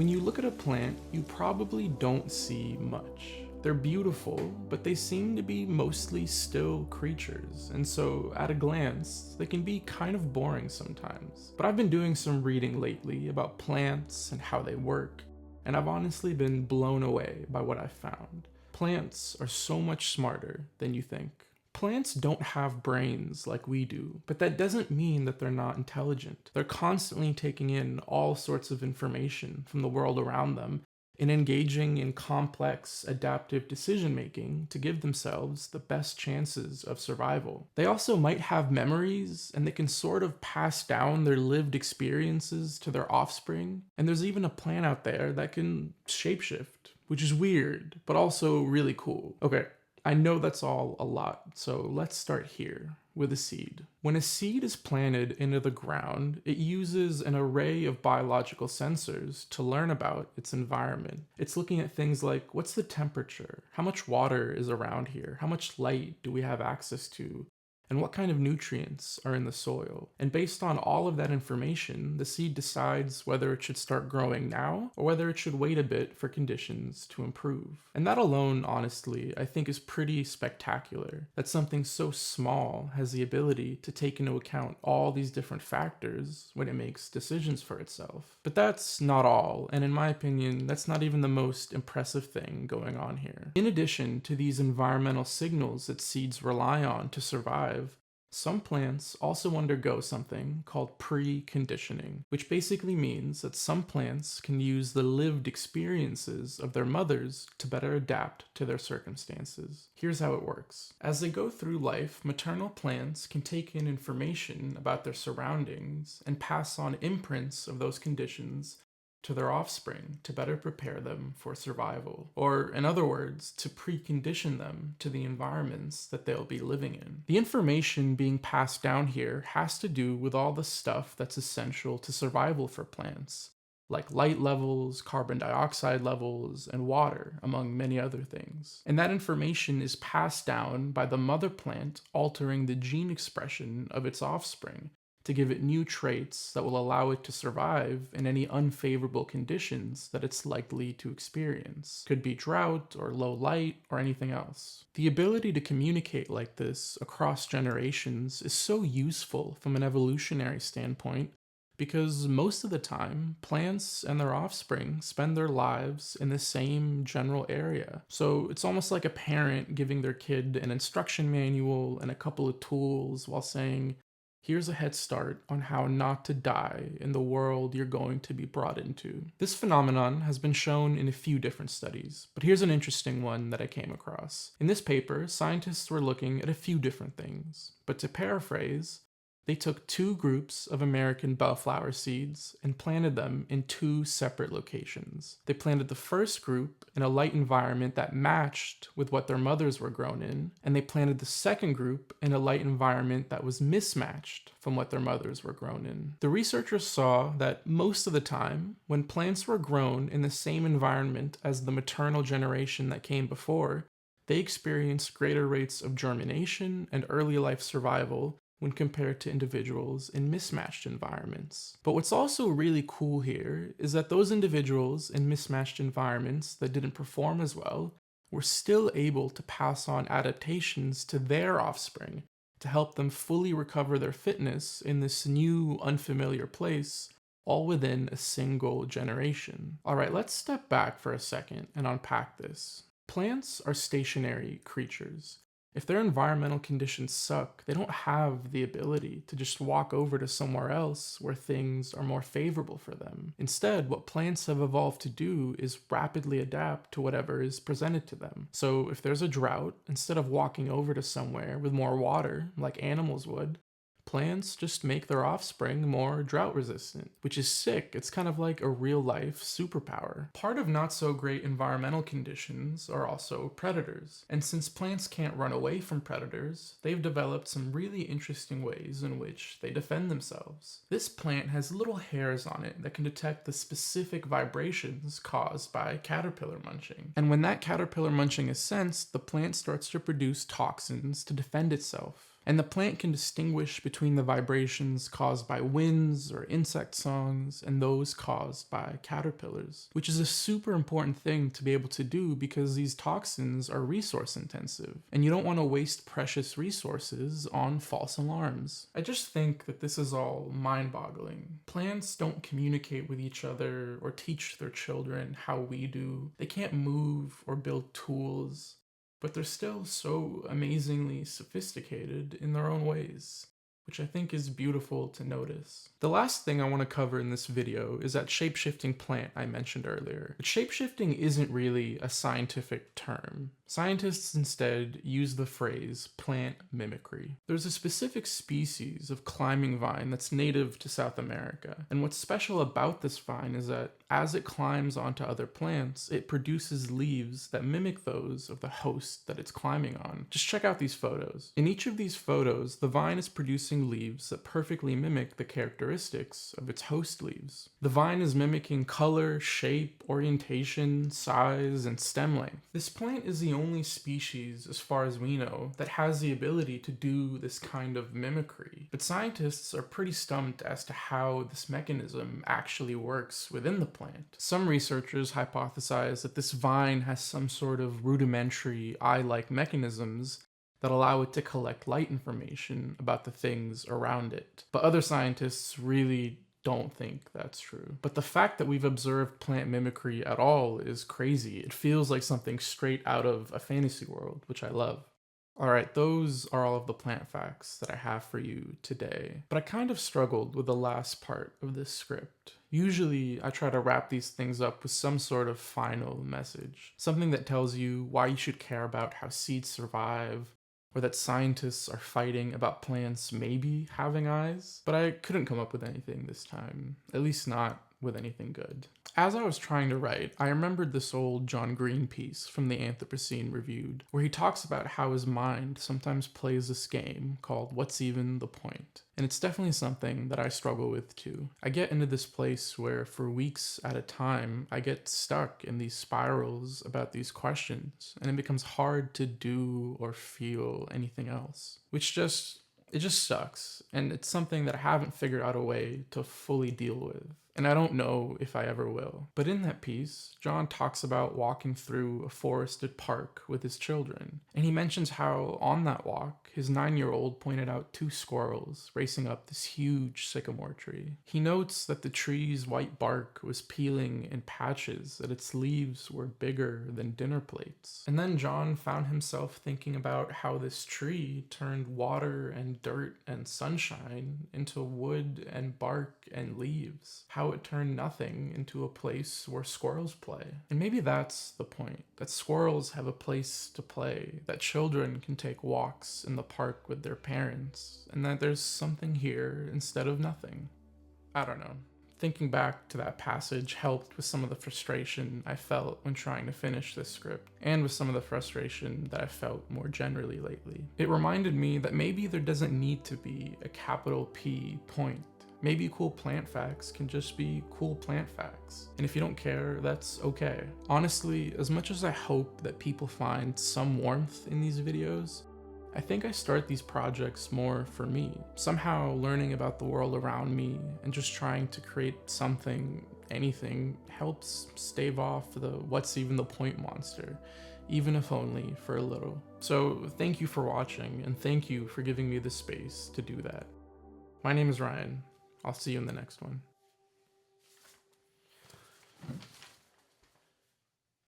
When you look at a plant, you probably don't see much. They're beautiful, but they seem to be mostly still creatures, and so at a glance, they can be kind of boring sometimes. But I've been doing some reading lately about plants and how they work, and I've honestly been blown away by what I've found. Plants are so much smarter than you think. Plants don't have brains like we do, but that doesn't mean that they're not intelligent. They're constantly taking in all sorts of information from the world around them and engaging in complex, adaptive decision making to give themselves the best chances of survival. They also might have memories, and they can sort of pass down their lived experiences to their offspring. And there's even a plant out there that can shapeshift, which is weird, but also really cool. Okay, I know that's all a lot, so let's start here with a seed. When a seed is planted into the ground, it uses an array of biological sensors to learn about its environment. It's looking at things like, what's the temperature? How much water is around here? How much light do we have access to? And what kind of nutrients are in the soil? And based on all of that information, the seed decides whether it should start growing now or whether it should wait a bit for conditions to improve. And that alone, honestly, I think is pretty spectacular. That something so small has the ability to take into account all these different factors when it makes decisions for itself. But that's not all, and in my opinion, that's not even the most impressive thing going on here. In addition to these environmental signals that seeds rely on to survive, some plants also undergo something called preconditioning, which basically means that some plants can use the lived experiences of their mothers to better adapt to their circumstances. Here's how it works. As they go through life, maternal plants can take in information about their surroundings and pass on imprints of those conditions to their offspring to better prepare them for survival, or in other words, to precondition them to the environments that they'll be living in. The information being passed down here has to do with all the stuff that's essential to survival for plants, like light levels, carbon dioxide levels, and water, among many other things. And that information is passed down by the mother plant altering the gene expression of its offspring to give it new traits that will allow it to survive in any unfavorable conditions that it's likely to experience. Could be drought or low light or anything else. The ability to communicate like this across generations is so useful from an evolutionary standpoint because most of the time, plants and their offspring spend their lives in the same general area. So it's almost like a parent giving their kid an instruction manual and a couple of tools while saying, here's a head start on how not to die in the world you're going to be brought into. This phenomenon has been shown in a few different studies, but here's an interesting one that I came across. In this paper, scientists were looking at a few different things, but to paraphrase, they took two groups of American bellflower seeds and planted them in two separate locations. They planted the first group in a light environment that matched with what their mothers were grown in, and they planted the second group in a light environment that was mismatched from what their mothers were grown in. The researchers saw that most of the time, when plants were grown in the same environment as the maternal generation that came before, they experienced greater rates of germination and early life survival when compared to individuals in mismatched environments. But what's also really cool here is that those individuals in mismatched environments that didn't perform as well were still able to pass on adaptations to their offspring to help them fully recover their fitness in this new, unfamiliar place, all within a single generation. Alright, let's step back for a second and unpack this. Plants are stationary creatures. If their environmental conditions suck, they don't have the ability to just walk over to somewhere else where things are more favorable for them. Instead, what plants have evolved to do is rapidly adapt to whatever is presented to them. So if there's a drought, instead of walking over to somewhere with more water, like animals would, plants just make their offspring more drought resistant, which is sick. It's kind of like a real life superpower. Part of not so great environmental conditions are also predators. And since plants can't run away from predators, they've developed some really interesting ways in which they defend themselves. This plant has little hairs on it that can detect the specific vibrations caused by caterpillar munching. And when that caterpillar munching is sensed, the plant starts to produce toxins to defend itself. And the plant can distinguish between the vibrations caused by winds or insect songs and those caused by caterpillars, which is a super important thing to be able to do because these toxins are resource intensive, and you don't want to waste precious resources on false alarms. I just think that this is all mind-boggling. Plants don't communicate with each other or teach their children how we do. They can't move or build tools, but they're still so amazingly sophisticated in their own ways, which I think is beautiful to notice. The last thing I want to cover in this video is that shapeshifting plant I mentioned earlier. But shapeshifting isn't really a scientific term. Scientists instead use the phrase plant mimicry. There's a specific species of climbing vine that's native to South America, and what's special about this vine is that as it climbs onto other plants, it produces leaves that mimic those of the host that it's climbing on. Just check out these photos. In each of these photos, the vine is producing leaves that perfectly mimic the characteristics of its host leaves. The vine is mimicking color, shape, orientation, size, and stem length. This plant is the only species, as far as we know, that has the ability to do this kind of mimicry. But scientists are pretty stumped as to how this mechanism actually works within the plant. Some researchers hypothesize that this vine has some sort of rudimentary eye-like mechanisms that allow it to collect light information about the things around it. But other scientists really don't think that's true. But the fact that we've observed plant mimicry at all is crazy. It feels like something straight out of a fantasy world, which I love. Alright, those are all of the plant facts that I have for you today. But I kind of struggled with the last part of this script. Usually, I try to wrap these things up with some sort of final message. Something that tells you why you should care about how seeds survive, or that scientists are fighting about plants maybe having eyes, but I couldn't come up with anything this time, at least not with anything good. As I was trying to write, I remembered this old John Green piece from the Anthropocene Reviewed, where he talks about how his mind sometimes plays this game called What's Even the Point? And it's definitely something that I struggle with too. I get into this place where for weeks at a time, I get stuck in these spirals about these questions, and it becomes hard to do or feel anything else, which it just sucks, and it's something that I haven't figured out a way to fully deal with, and I don't know if I ever will. But in that piece, John talks about walking through a forested park with his children, and he mentions how on that walk, his 9-year-old pointed out 2 squirrels racing up this huge sycamore tree. He notes that the tree's white bark was peeling in patches, that its leaves were bigger than dinner plates. And then John found himself thinking about how this tree turned water and dirt and sunshine into wood and bark and leaves. How it turned nothing into a place where squirrels play. And maybe that's the point, that squirrels have a place to play, that children can take walks in the park with their parents, and that there's something here instead of nothing. I don't know. Thinking back to that passage helped with some of the frustration I felt when trying to finish this script, and with some of the frustration that I felt more generally lately. It reminded me that maybe there doesn't need to be a capital P point. Maybe cool plant facts can just be cool plant facts. And if you don't care, that's okay. Honestly, as much as I hope that people find some warmth in these videos, I think I start these projects more for me, somehow learning about the world around me and just trying to create something, anything, helps stave off the what's even the point monster, even if only for a little. So thank you for watching, and thank you for giving me the space to do that. My name is Ryan. I'll see you in the next one.